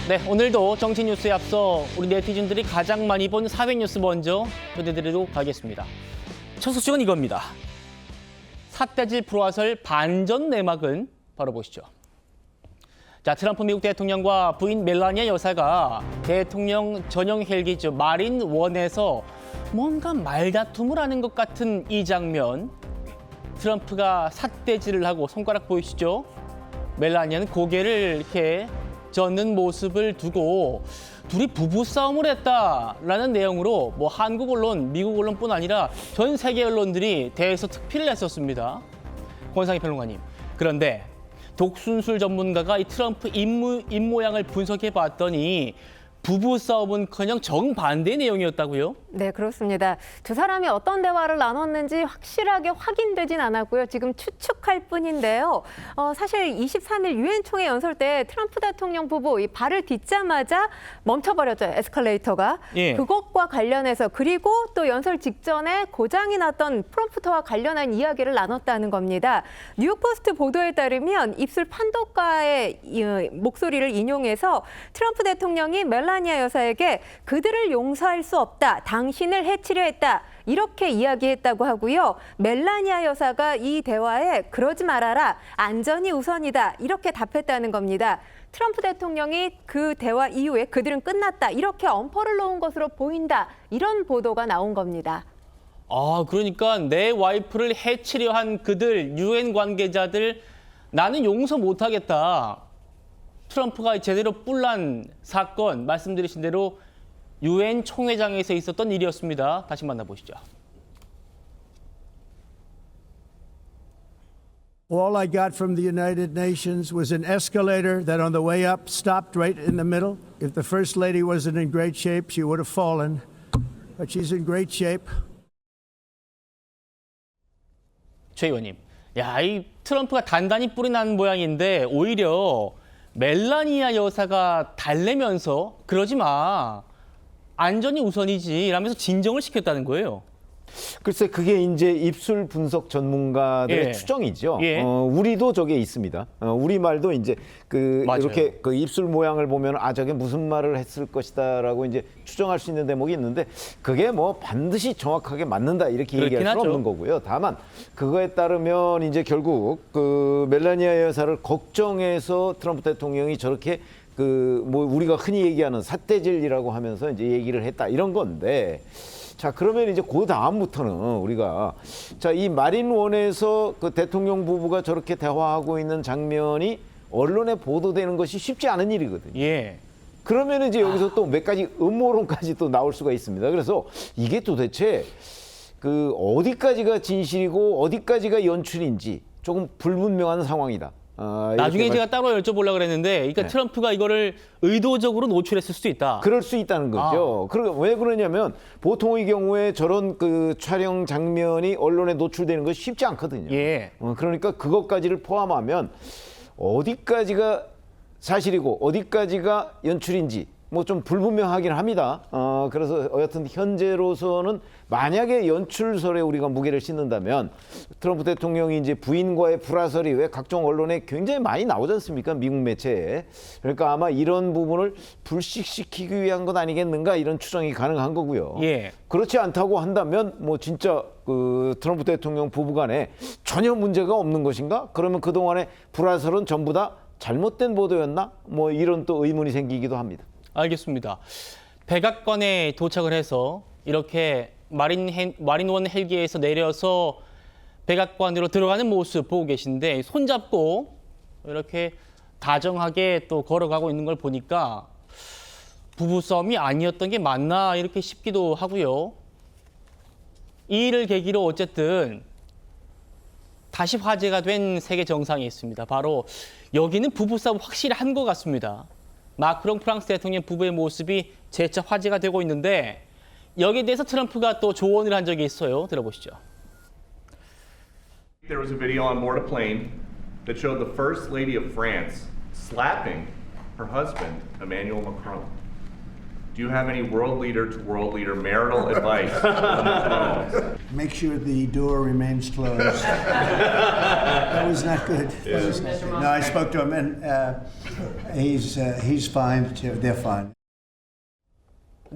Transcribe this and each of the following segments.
네, 오늘도 정치 뉴스에 앞서 우리 네티즌들이 가장 많이 본 사회 뉴스 먼저 전해드리도록 하겠습니다. 첫 소식은 이겁니다. 삿대질 불화설 반전 내막은 바로 보시죠. 자, 트럼프 미국 대통령과 부인 멜라니아 여사가 대통령 전용 헬기죠 마린 원에서 뭔가 말다툼을 하는 것 같은 이 장면. 트럼프가 삿대질을 하고 손가락 보이시죠? 멜라니아는 고개를 이렇게 젓는 모습을 두고 둘이 부부싸움을 했다라는 내용으로 뭐 한국 언론, 미국 언론뿐 아니라 전 세계 언론들이 대서특필을 했었습니다. 권상희 평론가님. 그런데 독순술 전문가가 이 트럼프 입모양을 분석해 봤더니 부부싸움은커녕 정반대 내용이었다고요? 네, 그렇습니다. 두 사람이 어떤 대화를 나눴는지 확실하게 확인되진 않았고요. 지금 추측할 뿐인데요. 사실 23일 유엔 총회 연설 때 트럼프 대통령 부부 이 발을 딛자마자 멈춰버렸죠. 에스컬레이터가. 예. 그것과 관련해서 그리고 또 연설 직전에 고장이 났던 프롬프터와 관련한 이야기를 나눴다는 겁니다. 뉴욕포스트 보도에 따르면 입술 판독가의 목소리를 인용해서 트럼프 대통령이 멜라니아 여사에게 그들을 용서할 수 없다. 당신을 해치려 했다. 이렇게 이야기했다고 하고요. 멜라니아 여사가 이 대화에 그러지 말아라. 안전이 우선이다. 이렇게 답했다는 겁니다. 트럼프 대통령이 그 대화 이후에 그들은 끝났다. 이렇게 엄포를 놓은 것으로 보인다. 이런 보도가 나온 겁니다. 아, 그러니까 내 와이프를 해치려 한 그들, 유엔 관계자들 나는 용서 못하겠다. 트럼프가 제대로 뿔난 사건 말씀드리신 대로 유엔 총회장에서 있었던 일이었습니다. 다시 만나보시죠. All I got from the United Nations was an escalator that on the way up stopped right in the middle. If the First Lady wasn't in great shape, she would have fallen. But she's in great shape. 최 의원님, 야, 이 트럼프가 단단히 뿔이 난 모양인데 오히려 멜라니아 여사가 달래면서 그러지 마. 안전이 우선이지 라면서 진정을 시켰다는 거예요. 글쎄 그게 이제 입술 분석 전문가들의 예. 추정이죠. 예. 우리도 저게 있습니다. 우리 말도 이제 맞아요. 이렇게 그 입술 모양을 보면 아 저게 무슨 말을 했을 것이다라고 이제 추정할 수 있는 대목이 있는데 그게 뭐 반드시 정확하게 맞는다 이렇게 얘기할 수는 하죠. 없는 거고요. 다만 그거에 따르면 이제 결국 그 멜라니아 여사를 걱정해서 트럼프 대통령이 저렇게 그 뭐 우리가 흔히 얘기하는 삿대질이라고 하면서 이제 얘기를 했다 이런 건데. 자, 그러면 이제 그 다음부터는 우리가 자, 이 마린원에서 그 대통령 부부가 저렇게 대화하고 있는 장면이 언론에 보도되는 것이 쉽지 않은 일이거든요. 예. 그러면 이제 여기서 또 몇 가지 음모론까지 또 나올 수가 있습니다. 그래서 이게 도대체 그 어디까지가 진실이고 어디까지가 연출인지 조금 불분명한 상황이다. 나중에 제가 따로 여쭤보려고 그랬는데 그러니까 네. 트럼프가 이거를 의도적으로 노출했을 수도 있다. 그럴 수 있다는 거죠. 왜 그러냐면 보통의 경우에 저런 그 촬영 장면이 언론에 노출되는 것이 쉽지 않거든요. 예. 그러니까 그것까지를 포함하면 어디까지가 사실이고 어디까지가 연출인지 뭐 좀 불분명하긴 합니다. 그래서 여하튼 현재로서는 만약에 연출설에 우리가 무게를 싣는다면 트럼프 대통령이 이제 부인과의 불화설이 왜 각종 언론에 굉장히 많이 나오지 않습니까? 미국 매체에. 그러니까 아마 이런 부분을 불식시키기 위한 것 아니겠는가 이런 추정이 가능한 거고요. 예. 그렇지 않다고 한다면 뭐 진짜 그 트럼프 대통령 부부간에 전혀 문제가 없는 것인가? 그러면 그동안의 불화설은 전부 다 잘못된 보도였나? 뭐 이런 또 의문이 생기기도 합니다. 알겠습니다. 백악관에 도착을 해서 이렇게 마린원 헬기에서 내려서 백악관으로 들어가는 모습 보고 계신데 손잡고 이렇게 다정하게 또 걸어가고 있는 걸 보니까 부부싸움이 아니었던 게 맞나 이렇게 싶기도 하고요. 이 일을 계기로 어쨌든 다시 화제가 된 세계 정상이 있습니다. 바로 여기는 부부싸움 확실히 한 것 같습니다. 마크롱 프랑스 대통령 부부의 모습이 재차 화제가 되고 있는데 여기에 대해서 트럼프가 또 조언을 한 적이 있어요. 들어보시죠. There was a video on board a plane that showed the First Lady of France slapping her husband, Emmanuel Macron. Do you have any world leader to world leader marital advice? Make sure the door remains closed. That was not good. That was not good. No, I spoke to him, and he's fine. They're fine.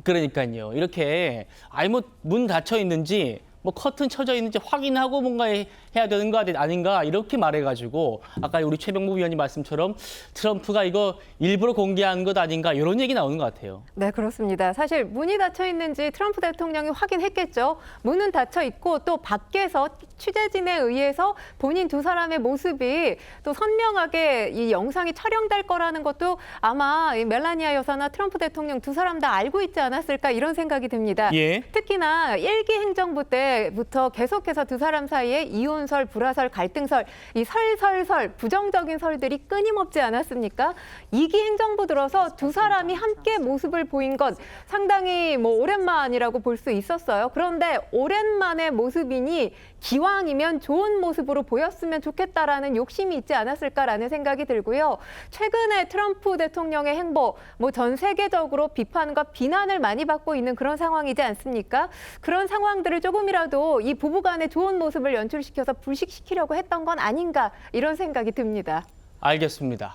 그러니까요. 이렇게 아예 뭐 문 닫혀 있는지 뭐 커튼 쳐져 있는지 확인하고 뭔가 해야 되는 거 아닌가 이렇게 말해가지고 아까 우리 최병무 위원님 말씀처럼 트럼프가 이거 일부러 공개한 것 아닌가 이런 얘기 나오는 것 같아요. 네, 그렇습니다. 사실 문이 닫혀 있는지 트럼프 대통령이 확인했겠죠. 문은 닫혀 있고 또 밖에서 취재진에 의해서 본인 두 사람의 모습이 또 선명하게 이 영상이 촬영될 거라는 것도 아마 이 멜라니아 여사나 트럼프 대통령 두 사람 다 알고 있지 않았을까 이런 생각이 듭니다. 예. 특히나 1기 행정부 때부터 계속해서 두 사람 사이에 이혼설, 불화설, 갈등설, 이 설설설, 부정적인 설들이 끊임없지 않았습니까? 2기 행정부 들어서 두 사람이 함께 모습을 보인 것 상당히 뭐 오랜만이라고 볼 수 있었어요. 그런데 오랜만의 모습이니 기왕이면 좋은 모습으로 보였으면 좋겠다라는 욕심이 있지 않았을까라는 생각이 들고요. 최근에 트럼프 대통령의 행보, 뭐 전 세계적으로 비판과 비난을 많이 받고 있는 그런 상황이지 않습니까? 그런 상황들을 조금이라도 이 부부 간의 좋은 모습을 연출시켜서 불식시키려고 했던 건 아닌가 이런 생각이 듭니다. 알겠습니다.